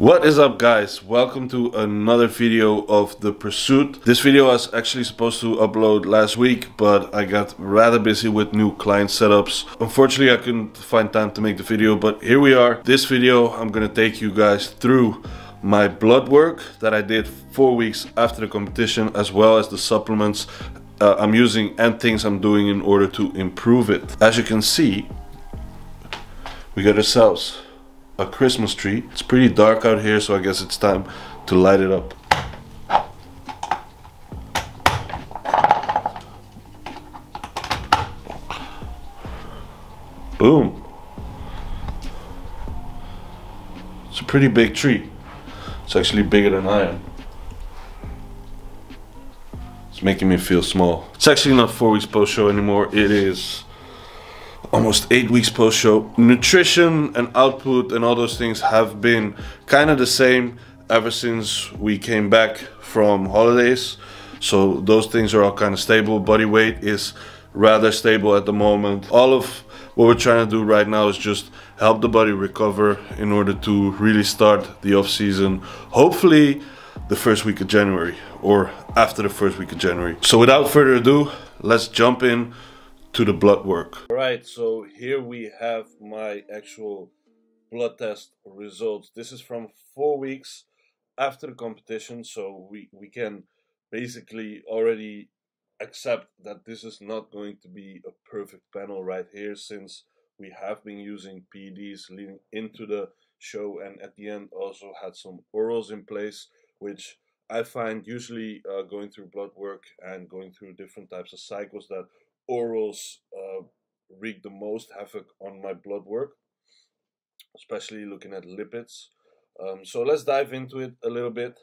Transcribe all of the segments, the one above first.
What is up, guys? Welcome to another video of The Pursuit. This video was actually supposed to upload last week, but I got rather busy with new client setups. Unfortunately, I couldn't find time to make the video, but here we are. This video, I'm gonna take you guys through my blood work that I did 4 weeks after the competition, as well as the supplements I'm using and things I'm doing in order to improve it. As you can see, we got ourselves a Christmas tree. It's pretty dark out here, so I guess it's time to light it up. Boom. It's a pretty big tree. It's actually bigger than I am. It's making me feel small. It's actually not 4 weeks post-show anymore. It is almost 8 weeks post-show. Nutrition and output and all those things have been kind of the same ever since we came back from holidays. So those things are all kind of stable. Body weight is rather stable at the moment. All of what we're trying to do right now is just help the body recover in order to really start the off season, hopefully the first week of January or after the first week of January. So without further ado, let's jump in to the blood work. Alright, so here we have my actual blood test results. This is from 4 weeks after the competition, so we can basically already accept that this is not going to be a perfect panel right here, since we have been using PEDs leading into the show, and at the end also had some orals in place, which I find usually going through blood work and going through different types of cycles that orals wreak the most havoc on my blood work, especially looking at lipids. So let's dive into it a little bit.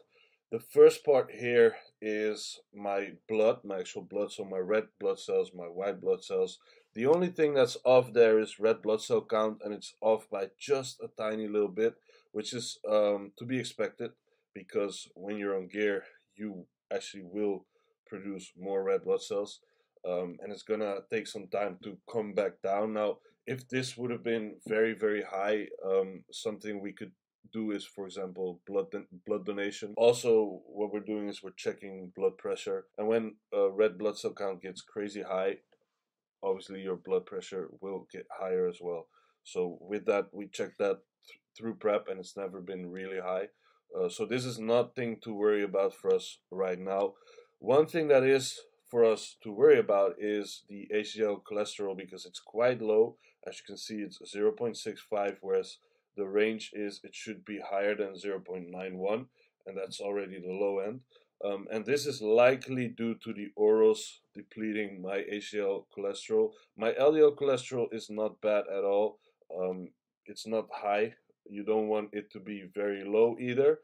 The first part here is my blood, my actual blood, so my red blood cells, my white blood cells. The only thing that's off there is red blood cell count, and it's off by just a tiny little bit, which is to be expected, because when you're on gear, you actually will produce more red blood cells. And it's gonna take some time to come back down. Now, if this would have been very high, something we could do is, for example, blood donation. Also, what we're doing is we're checking blood pressure, and when red blood cell count gets crazy high, obviously your blood pressure will get higher as well. So with that, we check that through prep, and it's never been really high. So this is nothing to worry about for us right now. One thing that is for us to worry about is the HDL cholesterol, because it's quite low. As you can see, it's 0.65, whereas the range is it should be higher than 0.91, and that's already the low end. And this is likely due to the orals depleting my HDL cholesterol. My LDL cholesterol is not bad at all. It's not high. You don't want it to be very low either,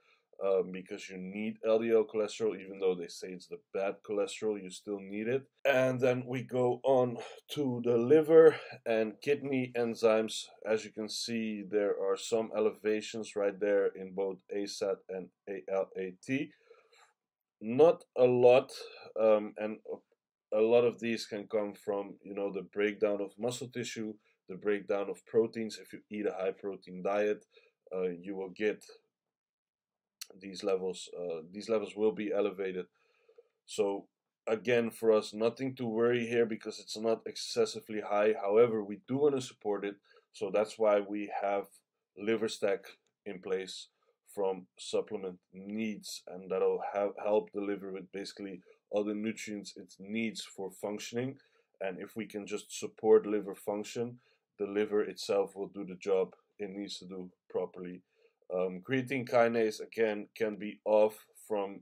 because you need LDL cholesterol. Even though they say it's the bad cholesterol, you still need it. And then we go on to the liver and kidney enzymes. As you can see, there are some elevations right there in both ASAT and ALAT. Not a lot, and a lot of these can come from, you know, the breakdown of muscle tissue, the breakdown of proteins. If you eat a high protein diet, you will get these levels will be elevated. So again, for us, nothing to worry here because it's not excessively high. However, we do want to support it, so that's why we have liver stack in place from supplement needs, and that'll help the liver with basically all the nutrients it needs for functioning. And if we can just support liver function, the liver itself will do the job it needs to do properly. Creatine kinase, again, can be off from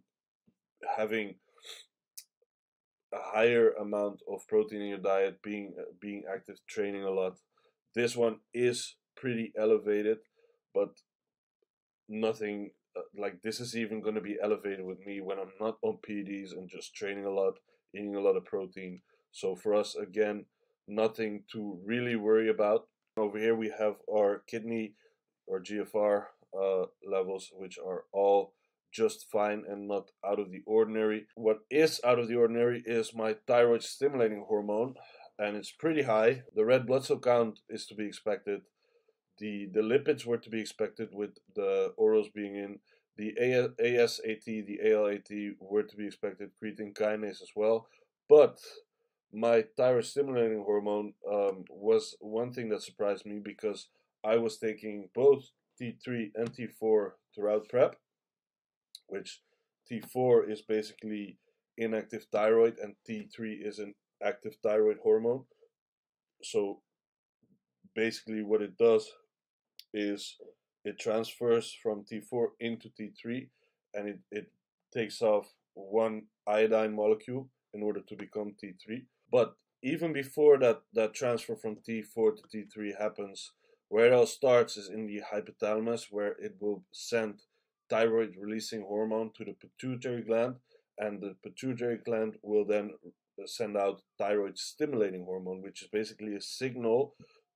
having a higher amount of protein in your diet, being active, training a lot. This one is pretty elevated, but nothing like this is even going to be elevated with me when I'm not on PEDs and just training a lot, eating a lot of protein. So for us, again, nothing to really worry about. Over here we have our kidney or GFR levels, which are all just fine and not out of the ordinary. What is out of the ordinary is my thyroid stimulating hormone, and it's pretty high. The red blood cell count is to be expected. the lipids were to be expected with the orals being in. The ASAT, the ALAT were to be expected, creatine kinase as well. But my thyroid stimulating hormone was one thing that surprised me, because I was taking both T3 and T4 throughout prep, which T4 is basically inactive thyroid and T3 is an active thyroid hormone. So basically what it does is it transfers from T4 into T3, and it takes off one iodine molecule in order to become T3. But even before that transfer from T4 to T3 happens, where it all starts is in the hypothalamus, where it will send thyroid releasing hormone to the pituitary gland, and the pituitary gland will then send out thyroid stimulating hormone, which is basically a signal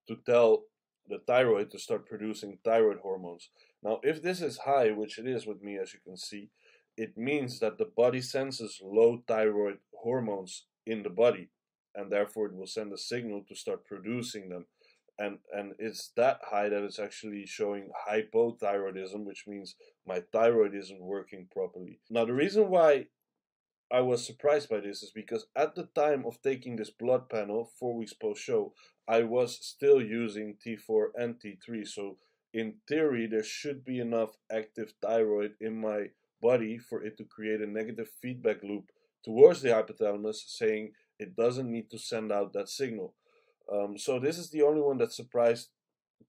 to tell the thyroid to start producing thyroid hormones. Now, if this is high, which it is with me, as you can see, it means that the body senses low thyroid hormones in the body, and therefore it will send a signal to start producing them. And it's that high that it's actually showing hypothyroidism, which means my thyroid isn't working properly. Now, the reason why I was surprised by this is because at the time of taking this blood panel, 4 weeks post-show, I was still using T4 and T3. So in theory, there should be enough active thyroid in my body for it to create a negative feedback loop towards the hypothalamus, saying it doesn't need to send out that signal. So this is the only one that surprised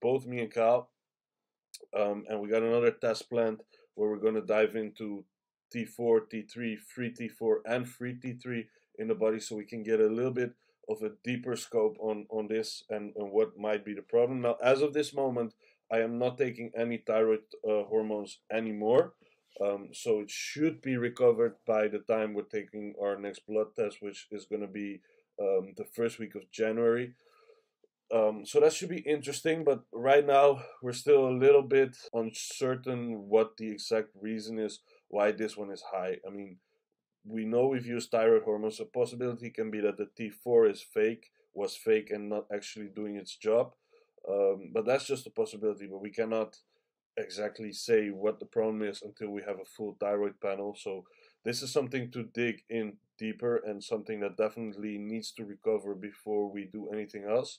both me and Kyle. And we got another test planned where we're going to dive into T4, T3, free T4, and free T3 in the body, so we can get a little bit of a deeper scope on this and what might be the problem. Now, as of this moment, I am not taking any thyroid hormones anymore. So it should be recovered by the time we're taking our next blood test, which is going to be the first week of January. So that should be interesting, but right now we're still a little bit uncertain what the exact reason is why this one is high. I mean, we know we've used thyroid hormones. A possibility can be that the T4 was fake and not actually doing its job. But that's just a possibility, but we cannot exactly say what the problem is until we have a full thyroid panel. So this is something to dig in deeper and something that definitely needs to recover before we do anything else.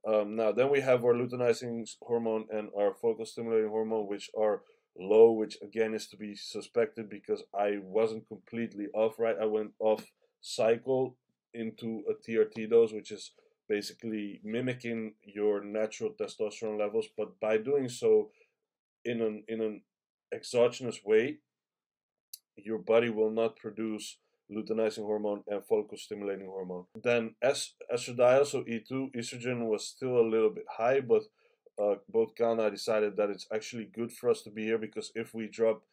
Now, then we have our luteinizing hormone and our follicle stimulating hormone, which are low, which again is to be suspected because I wasn't completely off, right? I went off cycle into a TRT dose, which is basically mimicking your natural testosterone levels, but by doing so in an exogenous way, your body will not produce luteinizing hormone and follicle stimulating hormone. Then estradiol, so E2, estrogen was still a little bit high, but both Gal and I decided that it's actually good for us to be here, because if we drop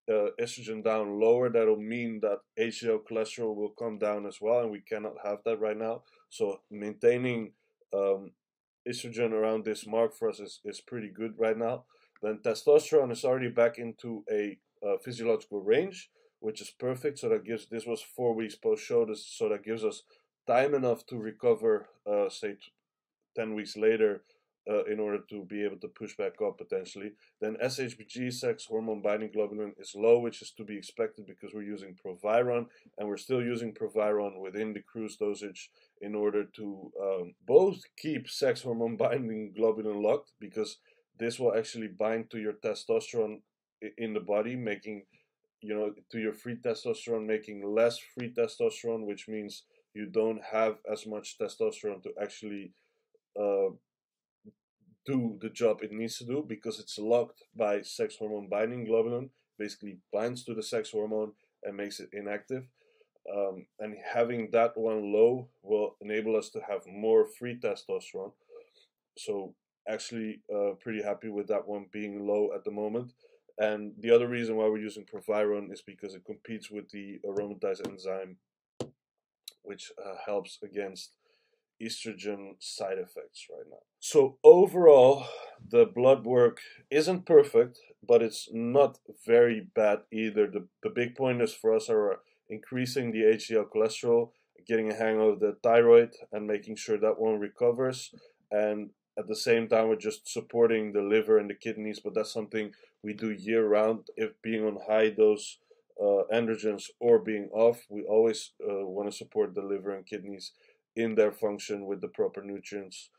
estrogen down lower, that'll mean that HDL cholesterol will come down as well, and we cannot have that right now. So maintaining estrogen around this mark for us is pretty good right now. Then testosterone is already back into a physiological range, which is perfect. So that gives, this was 4 weeks post-show, so that gives us time enough to recover, say 10 weeks later, in order to be able to push back up potentially. Then SHBG, sex hormone binding globulin, is low, which is to be expected because we're using Proviron, and we're still using Proviron within the cruise dosage in order to both keep sex hormone binding globulin locked, because this will actually bind to your testosterone in the body, making, you know, to your free testosterone, making less free testosterone, which means you don't have as much testosterone to actually do the job it needs to do, because it's locked by sex hormone binding globulin, basically binds to the sex hormone and makes it inactive. And having that one low will enable us to have more free testosterone. So actually pretty happy with that one being low at the moment. And the other reason why we're using Proviron is because it competes with the aromatase enzyme, which helps against estrogen side effects right now. So overall, the blood work isn't perfect, but it's not very bad either. The big pointers for us are increasing the HDL cholesterol, getting a hang of the thyroid and making sure that one recovers, and at the same time, we're just supporting the liver and the kidneys, but that's something we do year round. If being on high dose androgens or being off, we always want to support the liver and kidneys in their function with the proper nutrients.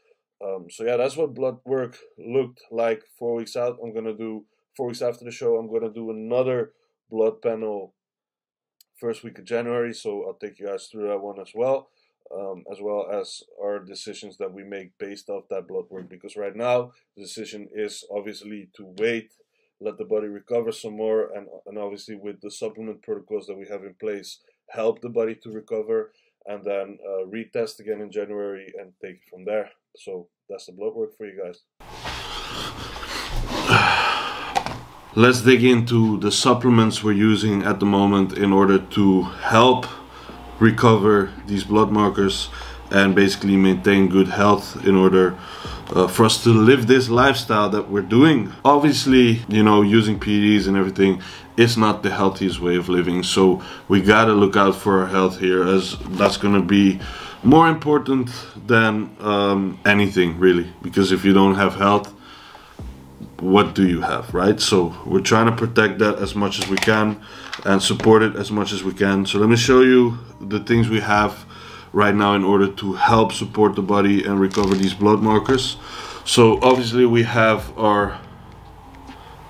So yeah, that's what blood work looked like 4 weeks out. I'm gonna do 4 weeks after the show. I'm gonna do another blood panel first week of January, so I'll take you guys through that one as well as our decisions that we make based off that blood work. Because right now the decision is obviously to wait, let the body recover some more, and obviously with the supplement protocols that we have in place, help the body to recover, and then retest again in January and take it from there. So that's the blood work for you guys. Let's dig into the supplements we're using at the moment in order to help recover these blood markers and basically maintain good health in order for us to live this lifestyle that we're doing. Obviously, you know, using PEDs and everything is not the healthiest way of living, so we gotta look out for our health here, as that's gonna be more important than anything really, because if you don't have health, what do you have, right? So we're trying to protect that as much as we can and support it as much as we can. So let me show you the things we have right now in order to help support the body and recover these blood markers. So obviously we have our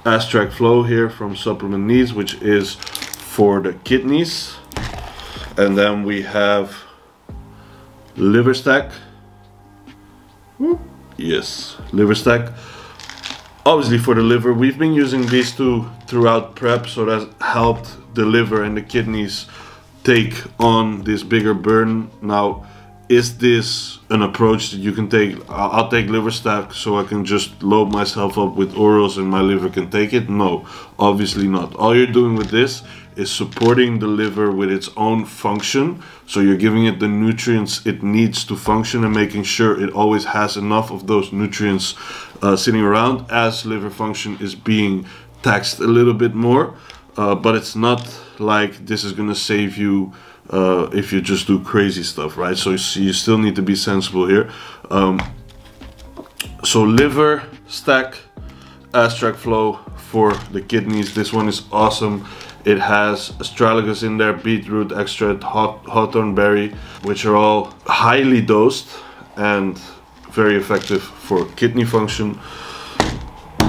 Astrac Flow here from Supplement Needs, which is for the kidneys, and then we have Liver Stack. Yes, Liver Stack. Obviously for the liver, we've been using these two throughout prep, so that helped the liver and the kidneys take on this bigger burden. Now, is this an approach that you can take? I'll take Liver Stack so I can just load myself up with orals and my liver can take it? No, obviously not. All you're doing with this is supporting the liver with its own function. So you're giving it the nutrients it needs to function and making sure it always has enough of those nutrients sitting around as liver function is being taxed a little bit more. But it's not like this is gonna save you if you just do crazy stuff, right? So you still need to be sensible here. So Liver Stack Astrac Flow for the kidneys. This one is awesome. It has astragalus in there, beetroot extract, hawthorn berry, which are all highly dosed and very effective for kidney function.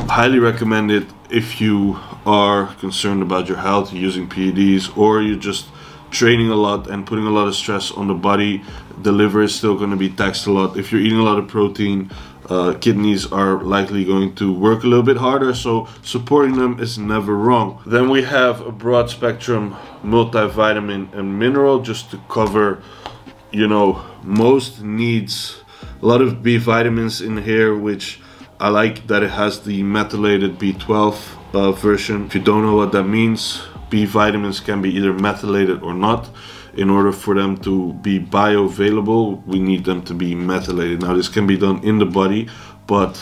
Highly recommend it if you are concerned about your health, using PEDs, or you're just training a lot and putting a lot of stress on the body. The liver is still going to be taxed a lot. If you're eating a lot of protein, kidneys are likely going to work a little bit harder, so supporting them is never wrong. Then we have a broad spectrum multivitamin and mineral just to cover, you know, most needs. A lot of B vitamins in here, which I like that it has the methylated B12 version. If you don't know what that means, B vitamins can be either methylated or not. In order for them to be bioavailable, we need them to be methylated. Now this can be done in the body, but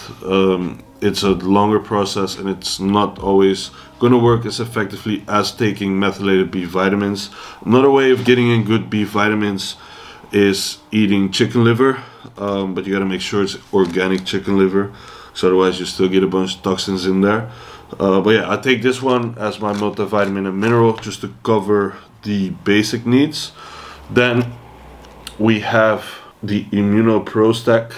it's a longer process and it's not always going to work as effectively as taking methylated B vitamins. Another way of getting in good B vitamins is eating chicken liver, but you got to make sure it's organic chicken liver, so otherwise you still get a bunch of toxins in there. But yeah, I take this one as my multivitamin and mineral just to cover the basic needs. Then we have the Immuno Stack,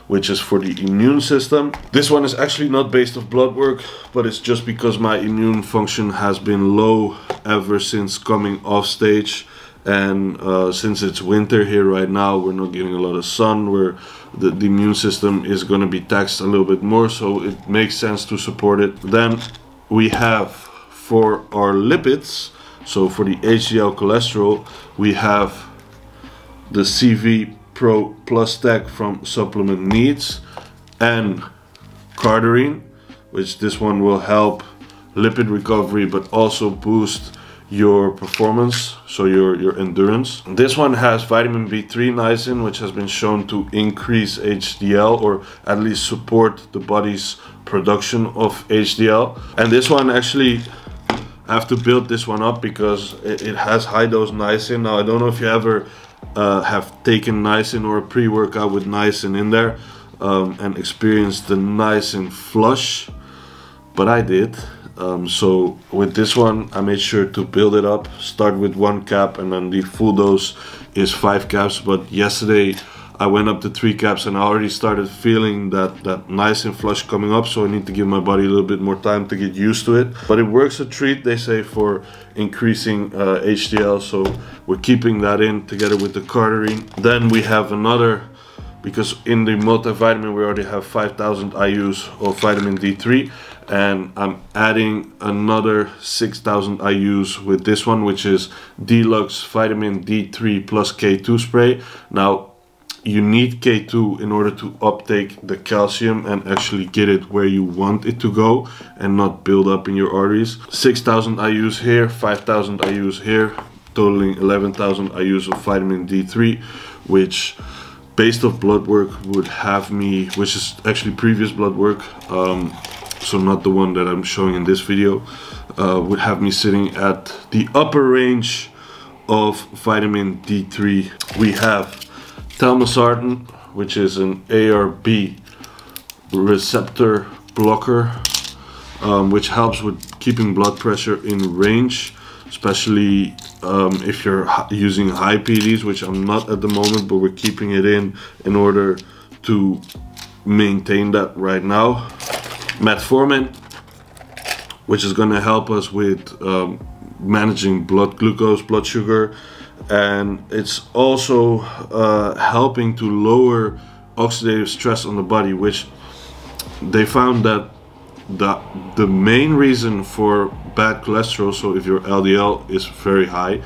which is for the immune system. This one is actually not based off blood work, but it's just because my immune function has been low ever since coming off stage. And since it's winter here right now, we're not getting a lot of sun, where the immune system is going to be taxed a little bit more, so it makes sense to support it. Then we have for our lipids, so for the HDL cholesterol, we have the CV Pro Plus Stack from Supplement Needs and Cardarine, which this one will help lipid recovery but also boost your performance, so your endurance. This one has vitamin B3 niacin, which has been shown to increase HDL, or at least support the body's production of HDL. And this one, actually I have to build this one up because it has high dose niacin. Now I don't know if you ever have taken niacin or a pre-workout with niacin in there. and experience the nice and flush, but I did. So with this one I made sure to build it up, start with 1 cap, and then the full dose is 5 caps. But yesterday I went up to 3 caps and I already started feeling that nice and flush coming up, so I need to give my body a little bit more time to get used to it. But it works a treat, they say, for increasing HDL, so we're keeping that in together with the cardarine. Then we have another, because in the multivitamin we already have 5,000 IUs of vitamin D3, and I'm adding another 6,000 IUs with this one, which is Deluxe Vitamin D3 plus K2 spray. Now, you need K2 in order to uptake the calcium and actually get it where you want it to go and not build up in your arteries. 6,000 IUs here, 5,000 IUs here, totaling 11,000 IUs of vitamin D3, which based off blood work would have me, which is actually previous blood work, so not the one that I'm showing in this video, would have me sitting at the upper range of vitamin D3. We have telmisartan, which is an ARB receptor blocker, which helps with keeping blood pressure in range, especially if you're using high PDs, which I'm not at the moment, but we're keeping it in order to maintain that right now. Metformin, which is going to help us with managing blood glucose, blood sugar, and it's also helping to lower oxidative stress on the body, which they found that the main reason for bad cholesterol, so if your LDL is very high,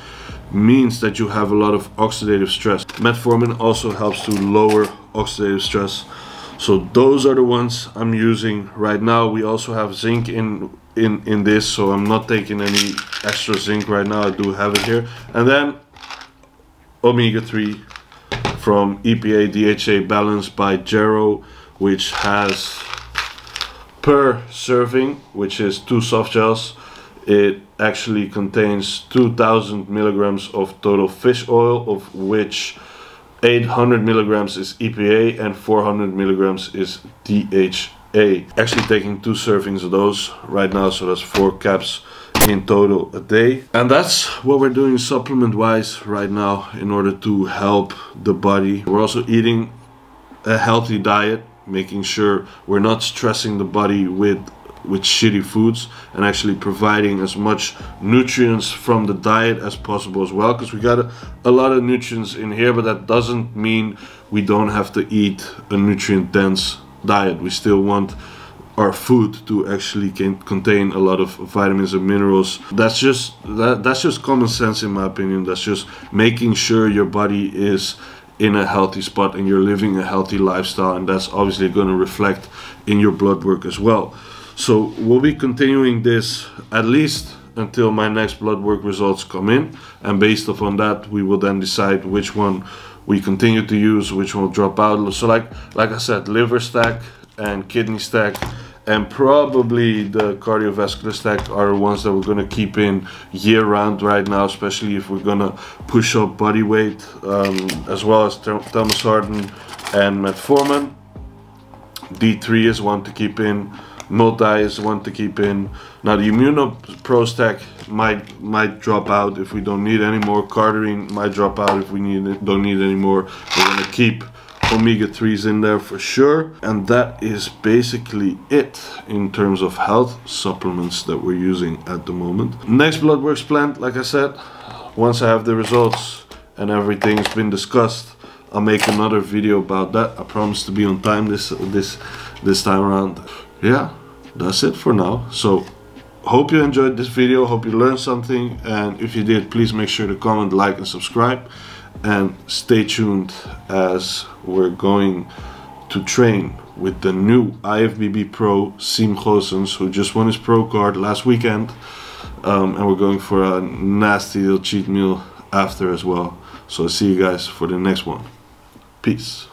means that you have a lot of oxidative stress. Metformin also helps to lower oxidative stress. So those are the ones I'm using right now. We also have zinc in this, so I'm not taking any extra zinc right now. I do have it here. And then omega-3 from EPA DHA Balanced by Gero, which has per serving, which is 2 soft gels, it actually contains 2,000 milligrams of total fish oil, of which 800 milligrams is EPA and 400 milligrams is DHA. Actually taking 2 servings of those right now, so that's 4 caps in total a day. And that's what we're doing supplement wise right now in order to help the body. We're also eating a healthy diet, making sure we're not stressing the body with shitty foods, and actually providing as much nutrients from the diet as possible as well, because we got a lot of nutrients in here, but that doesn't mean we don't have to eat a nutrient dense diet. We still want our food to actually contain a lot of vitamins and minerals. That's just common sense in my opinion. That's just making sure your body is in a healthy spot and you're living a healthy lifestyle, and that's obviously going to reflect in your blood work as well. So we'll be continuing this at least until my next blood work results come in, and based upon that we will then decide which one we continue to use, which one will drop out. So like I said, liver stack and kidney stack and probably the cardiovascular stack are the ones that we're going to keep in year round right now, especially if we're going to push up body weight, as well as telmisartan and metformin. D3 is one to keep in, multi is one to keep in. Now the immunopro stack might drop out if we don't need any more. Cardarine might drop out if we don't need any more. We're going to keep omega-3s in there for sure, and that is basically it in terms of health supplements that we're using at the moment. Next blood work's planned, like I said, once I have the results and everything's been discussed, I'll make another video about that. I promise to be on time this time around. Yeah, that's it for now. So hope you enjoyed this video, hope you learned something, and if you did, please make sure to comment, like and subscribe. And stay tuned as we're going to train with the new IFBB Pro Siem Goossens, who just won his pro card last weekend, and we're going for a nasty little cheat meal after as well. So I'll see you guys for the next one. Peace.